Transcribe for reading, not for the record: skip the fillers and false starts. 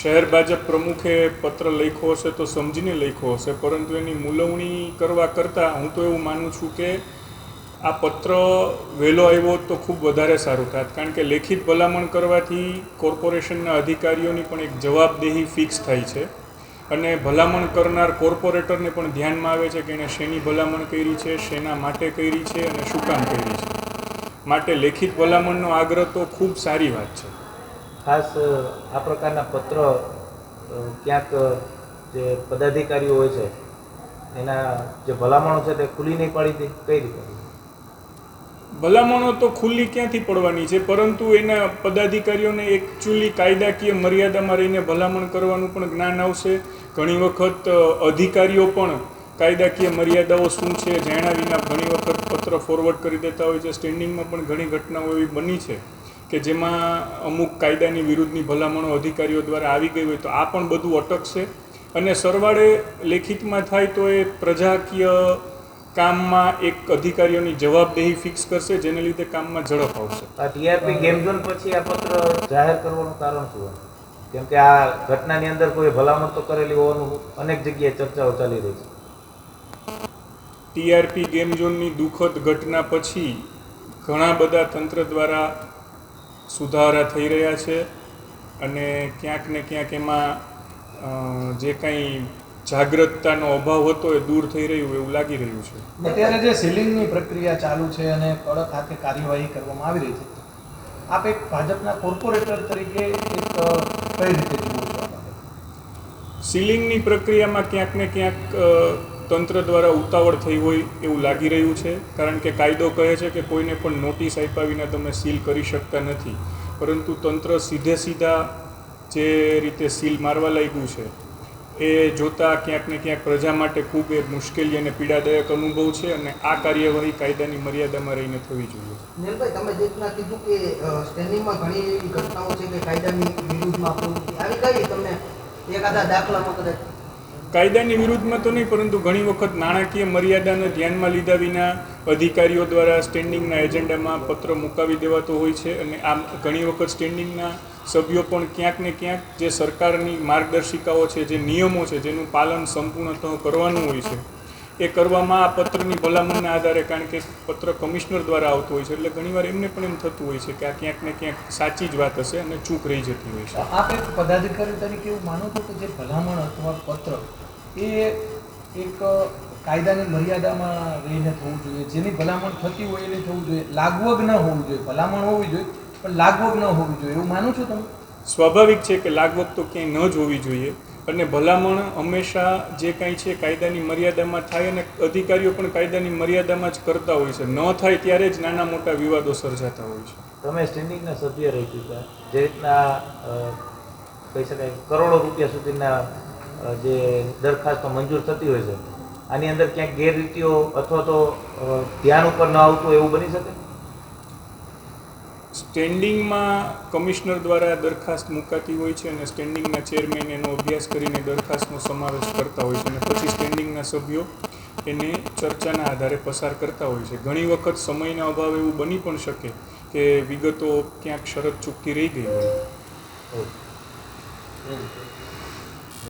શહેર ભાજપ પ્રમુખે પત્ર લખ્યો હશે તો સમજીને લખ્યો હશે, પરંતુ એની મૂલવણી કરવા કરતાં હું તો એવું માનું છું કે આ પત્ર વહેલો આવ્યો તો ખૂબ વધારે સારું થાત, કારણ કે લેખિત ભલામણ કરવાથી કોર્પોરેશનના અધિકારીઓની પણ એક જવાબદેહી ફિક્સ થાય છે અને ભલામણ કરનાર કોર્પોરેટરને પણ ધ્યાનમાં આવે છે કે એણે શેની ભલામણ કરી છે, શેના માટે કરી છે અને શું કામ કરી છે. માટે લેખિત ભલામણનો આગ્રહ તો ખૂબ સારી વાત છે. ખાસ આ પ્રકારના પત્ર ક્યાંક જે પદાધિકારીઓ હોય છે એના જે ભલામણો છે તે ખુલ્લી નહીં પાડી દે, કઈ રીતે? ભલામણો તો ખુલ્લી ક્યાંથી પડવાની છે, પરંતુ એના પદાધિકારીઓને એકચ્યુઅલી કાયદાકીય મર્યાદામાં રહીને ભલામણ કરવાનું પણ જ્ઞાન આવશે. ઘણી વખત અધિકારીઓ પણ કાયદાકીય મર્યાદાઓ શું છે જાણ્યા વિના ઘણી વખત પત્ર ફોરવર્ડ કરી દેતા હોય છે. સ્ટેન્ડિંગમાં પણ ઘણી ઘટનાઓ એવી બની છે કે જેમાં અમુક કાયદાની વિરુદ્ધની ભલામણો અધિકારીઓ દ્વારા આવી ગઈ હોય, તો આ પણ બધું અટકશે અને સરવાળે લેખિતમાં થાય તો એ પ્રજાકીય કામમાં એક અધિકારીઓની જવાબદેહી ફિક્સ કરશે, જેને લીધે કામમાં ઝડપ આવશે. આ ટીઆરપી ગેમ ઝોન પછી આ પત્ર જાહેર કરવાનું કારણ શું? કેમ કે આ ઘટનાની અંદર કોઈ ભલામણ તો કરેલી હોવાનું અનેક જગ્યાએ ચર્ચાઓ ચાલી રહી છે. ટીઆરપી ગેમ ઝોનની દુઃખદ ઘટના પછી ઘણા બધા તંત્ર દ્વારા સુધારા થઈ રહ્યા છે અને ક્યાંક ને ક્યાંક એમાં જે કંઈ જાગૃતતાનો અભાવ હતો એ દૂર થઈ રહ્યું એવું લાગી રહ્યું છે. અત્યારે જે સીલિંગની પ્રક્રિયા ચાલુ છે અને કડક હાથે કાર્યવાહી કરવામાં આવી રહી છે, આપ એક ભાજપના કોર્પોરેટર તરીકે એક કઈ રીતે જુઓ છો? સીલિંગની પ્રક્રિયામાં ક્યાંક ને ક્યાંક તંત્ર દ્વારા ઉતાવળ થઈ હોય એવું લાગી રહ્યું છે, કારણ કે કાયદો કહે છે કે કોઈને પણ નોટિસ આપ્યા વિના તમે સીલ કરી શકતા નથી, પરંતુ તંત્ર સીધા જે રીતે સીલ મારવા લાગ્યું છે એ જોતાં ક્યાંક ને ક્યાંક પ્રજા માટે ખૂબ એ મુશ્કેલી અને પીડાદાયક અનુભવ છે અને આ કાર્યવાહી કાયદાની મર્યાદામાં રહીને થવી જોઈએ. નીલભાઈ, તમે જે રીતના કીધું કે સ્ટેન્ડિંગમાં ઘણી એવી ઘટનાઓ છે કે કાયદાની વિરુદ્ધમાં પ્રવૃત્તિ આવી ગઈ, તમને એકાદા દાખલામાં કદાચ? કાયદાની વિરુદ્ધમાં તો નહીં, પરંતુ ઘણી વખત નાણાકીય મર્યાદાને ધ્યાનમાં લીધા વિના અધિકારીઓ દ્વારા સ્ટેન્ડિંગના એજન્ડામાં પત્ર મુકાવી દેવાતો હોય છે અને આ ઘણી વખત સ્ટેન્ડિંગના સભ્યો પણ ક્યાંક ને ક્યાંક જે સરકારની માર્ગદર્શિકાઓ છે, જે નિયમો છે, જેનું પાલન સંપૂર્ણતઃ કરવાનું હોય છે, એ કરવામાં આ પત્રની ભલામણના આધારે, કારણ કે પત્ર કમિશનર દ્વારા આવતો હોય છે, એટલે ઘણીવાર એમને પણ એમ થતું હોય છે કે આ ક્યાંક ને ક્યાંક સાચી જ વાત હશે અને ચૂક રહી જતી હોય છે. આપ એક પદાધિકારી તરીકે એવું માનો છો કે જે ભલામણ અથવા પત્ર એ એક કાયદાની મર્યાદામાં રહીને થવું જોઈએ, જેની ભલામણ થતી હોય એને થવું જોઈએ, લાગવગ ન હોવું જોઈએ? ભલામણ હોવી જોઈએ પણ લાગવગ ન હોવી જોઈએ, એવું માનો છો તમે? સ્વાભાવિક છે કે લાગવગ તો ક્યાંય ન જ હોવી જોઈએ અને ભલામણ હંમેશા જે કાંઈ છે કાયદાની મર્યાદામાં થાય અને અધિકારીઓ પણ કાયદાની મર્યાદામાં જ કરતા હોય છે. ન થાય ત્યારે જ નાના મોટા વિવાદો સર્જાતા હોય છે. તમે સ્ટેન્ડિંગના સભ્ય રહી ચૂક્યા, જે રીતના કહી શકાય કરોડો રૂપિયા સુધીના જે દરખાસ્તો મંજૂર થતી હોય છે, આની અંદર ક્યાંક ગેરરીતિઓ અથવા તો ધ્યાન ઉપર ન આવતું એવું બની શકે? સ્ટેન્ડિંગમાં કમિશનર દ્વારા દરખાસ્ત મુકાતી હોય છે અને સ્ટેન્ડિંગના ચેરમેન એનો અભ્યાસ કરીને દરખાસ્તનો સમાવેશ કરતા હોય છે અને પછી સ્ટેન્ડિંગના સભ્યો એને ચર્ચાના આધારે પસાર કરતા હોય છે. ઘણી વખત સમયના અભાવે એવું બની પણ શકે કે વિગતો ક્યાંક શરત ચૂકતી રહી ગઈ હોય.